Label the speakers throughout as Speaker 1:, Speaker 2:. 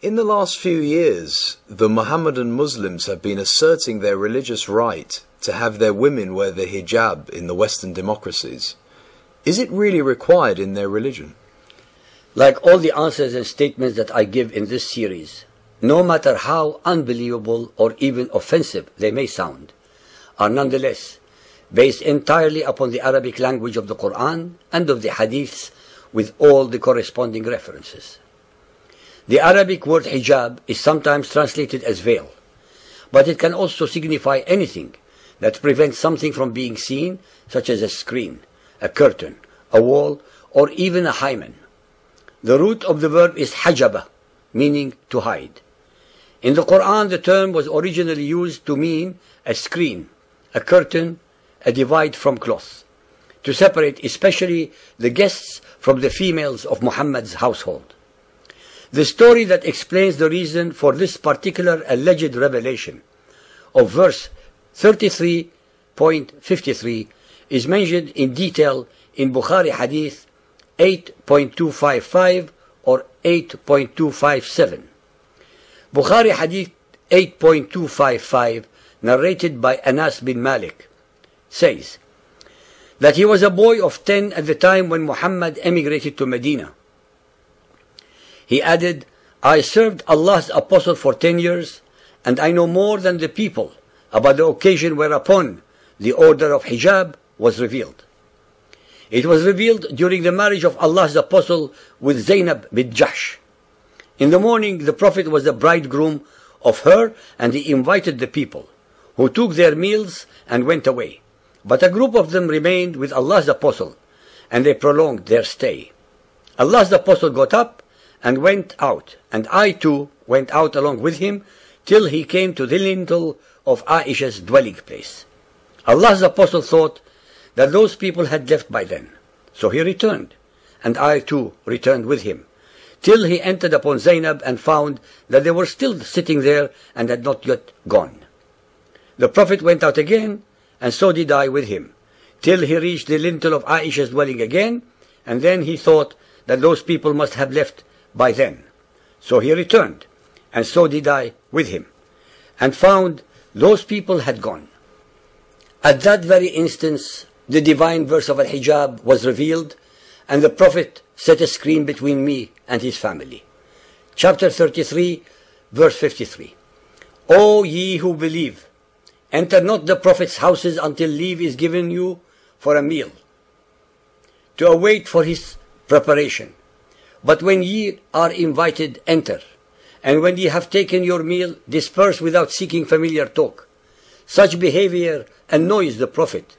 Speaker 1: In the last few years, the Mohammedan Muslims have been asserting their religious right to have their women wear the hijab in the Western democracies. Is it really required in their religion?
Speaker 2: Like all the answers and statements that I give in this series, no matter how unbelievable or even offensive they may sound, are nonetheless based entirely upon the Arabic language of the Quran and of the Hadiths with all the corresponding references. The Arabic word hijab is sometimes translated as veil, but it can also signify anything that prevents something from being seen, such as a screen, a curtain, a wall, or even a hymen. The root of the verb is hajaba, meaning to hide. In the Quran, the term was originally used to mean a screen, a curtain, a divide from cloth, to separate especially the guests from the females of Muhammad's household. The story that explains the reason for this particular alleged revelation of verse 33.53 is mentioned in detail in Bukhari Hadith 8.255 or 8.257. Bukhari Hadith 8.255, narrated by Anas bin Malik, says that he was a boy of 10 at the time when Muhammad emigrated to Medina. He added, I served Allah's apostle for 10 years, and I know more than the people about the occasion whereupon the order of hijab was revealed. It was revealed during the marriage of Allah's apostle with Zainab bint Jahsh. In the morning, the Prophet was the bridegroom of her, and he invited the people, who took their meals and went away. But a group of them remained with Allah's apostle, and they prolonged their stay. Allah's apostle got up and went out, and I too went out along with him, till he came to the lintel of Aisha's dwelling place. Allah's apostle thought that those people had left by then, so he returned, and I too returned with him, till he entered upon Zainab and found that they were still sitting there and had not yet gone. The Prophet went out again, and so did I with him, till he reached the lintel of Aisha's dwelling again, and then he thought that those people must have left by then. So he returned, and so did I with him, and found those people had gone. At that very instance, the divine verse of al-hijab was revealed, and the Prophet set a screen between me and his family. Chapter 33, verse 53. O ye who believe, enter not the Prophet's houses until leave is given you for a meal, to await for his preparation. But when ye are invited, enter, and when ye have taken your meal, disperse without seeking familiar talk. Such behavior annoys the Prophet.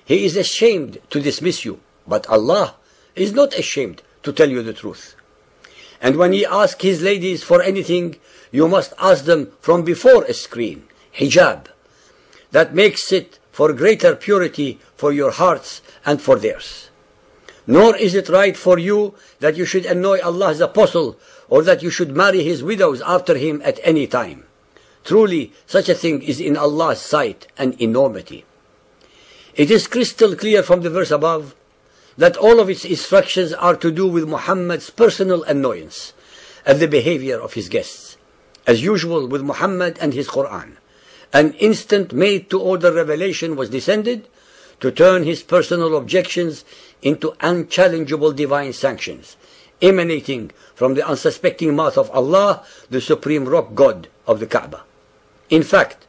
Speaker 2: He is ashamed to dismiss you, but Allah is not ashamed to tell you the truth. And when ye ask his ladies for anything, you must ask them from before a screen, hijab. That makes it for greater purity for your hearts and for theirs. Nor is it right for you that you should annoy Allah's apostle, or that you should marry his widows after him at any time. Truly, such a thing is in Allah's sight an enormity. It is crystal clear from the verse above that all of its instructions are to do with Muhammad's personal annoyance at the behavior of his guests. As usual with Muhammad and his Quran, an instant made-to-order revelation was descended to turn his personal objections into unchallengeable divine sanctions, emanating from the unsuspecting mouth of Allah, the supreme rock God of the Kaaba. In fact,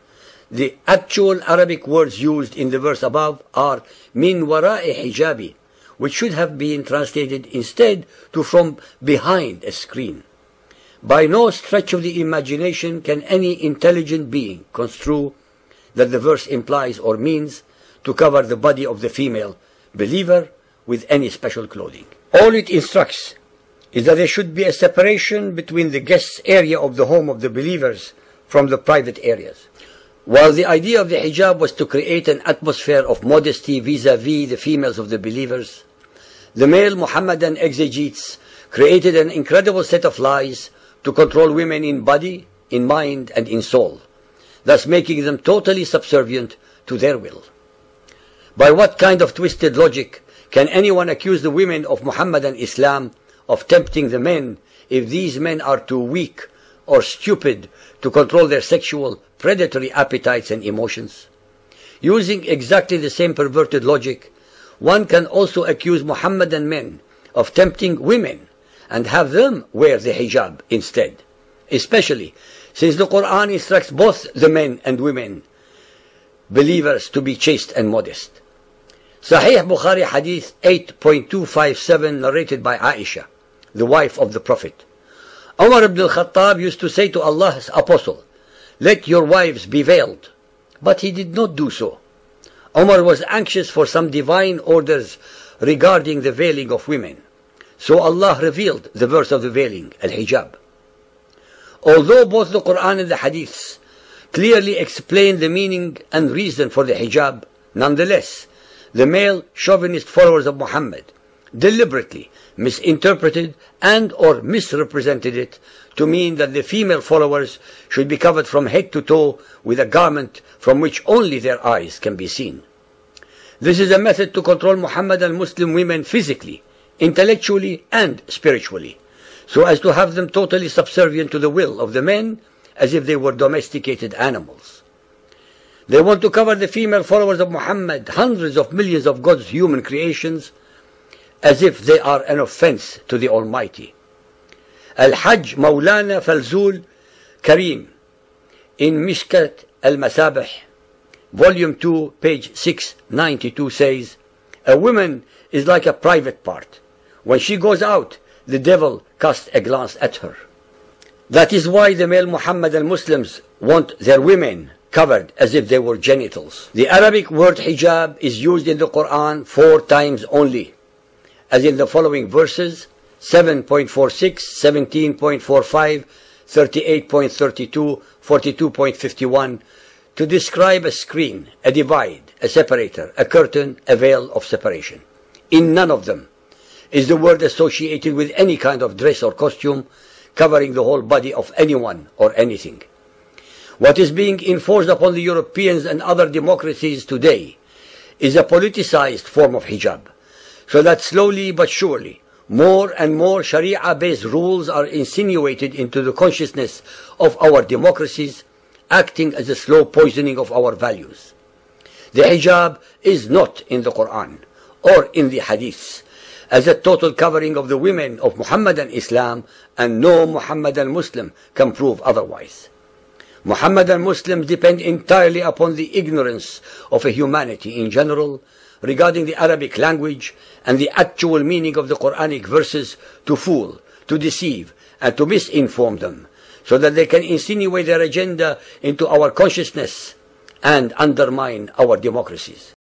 Speaker 2: the actual Arabic words used in the verse above are min wara'i hijabi, which should have been translated instead to from behind a screen. By no stretch of the imagination can any intelligent being construe that the verse implies or means to cover the body of the female believer with any special clothing. All it instructs is that there should be a separation between the guest's area of the home of the believers from the private areas. While the idea of the hijab was to create an atmosphere of modesty vis-à-vis the females of the believers, the male Muhammadan exegetes created an incredible set of lies to control women in body, in mind, and in soul, thus making them totally subservient to their will. By what kind of twisted logic can anyone accuse the women of Muhammadan Islam of tempting the men if these men are too weak or stupid to control their sexual predatory appetites and emotions? Using exactly the same perverted logic, one can also accuse Muhammadan men of tempting women and have them wear the hijab instead, especially since the Quran instructs both the men and women believers to be chaste and modest. Sahih Bukhari Hadith 8.257 narrated by Aisha, the wife of the Prophet. Umar ibn al-Khattab used to say to Allah's apostle, "Let your wives be veiled," but he did not do so. Umar was anxious for some divine orders regarding the veiling of women. So Allah revealed the verse of the veiling, al-hijab. Although both the Quran and the Hadiths clearly explain the meaning and reason for the hijab, nonetheless, the male chauvinist followers of Muhammad deliberately misinterpreted and or misrepresented it to mean that the female followers should be covered from head to toe with a garment from which only their eyes can be seen. This is a method to control Muhammadan Muslim women physically, intellectually and spiritually, so as to have them totally subservient to the will of the men as if they were domesticated animals. They want to cover the female followers of Muhammad, hundreds of millions of God's human creations, as if they are an offense to the Almighty. Al-Hajj Maulana Falzul Kareem in Mishkat al-Masabih, Volume 2, page 692 says, "A woman is like a private part. When she goes out, the devil casts a glance at her." That is why the male Muhammadan Muslims want their women covered as if they were genitals. The Arabic word hijab is used in the Quran 4 times only, as in the following verses: 7.46, 17.45, 38.32, 42.51, to describe a screen, a divide, a separator, a curtain, a veil of separation. In none of them is the word associated with any kind of dress or costume covering the whole body of anyone or anything. What is being enforced upon the Europeans and other democracies today is a politicized form of hijab, so that slowly but surely more and more Sharia-based rules are insinuated into the consciousness of our democracies, acting as a slow poisoning of our values. The hijab is not in the Quran or in the Hadiths as a total covering of the women of Muhammadan Islam, and no Muhammadan Muslim can prove otherwise. Muhammadan Muslims depend entirely upon the ignorance of a humanity in general regarding the Arabic language and the actual meaning of the Quranic verses to fool, to deceive, and to misinform them, so that they can insinuate their agenda into our consciousness and undermine our democracies.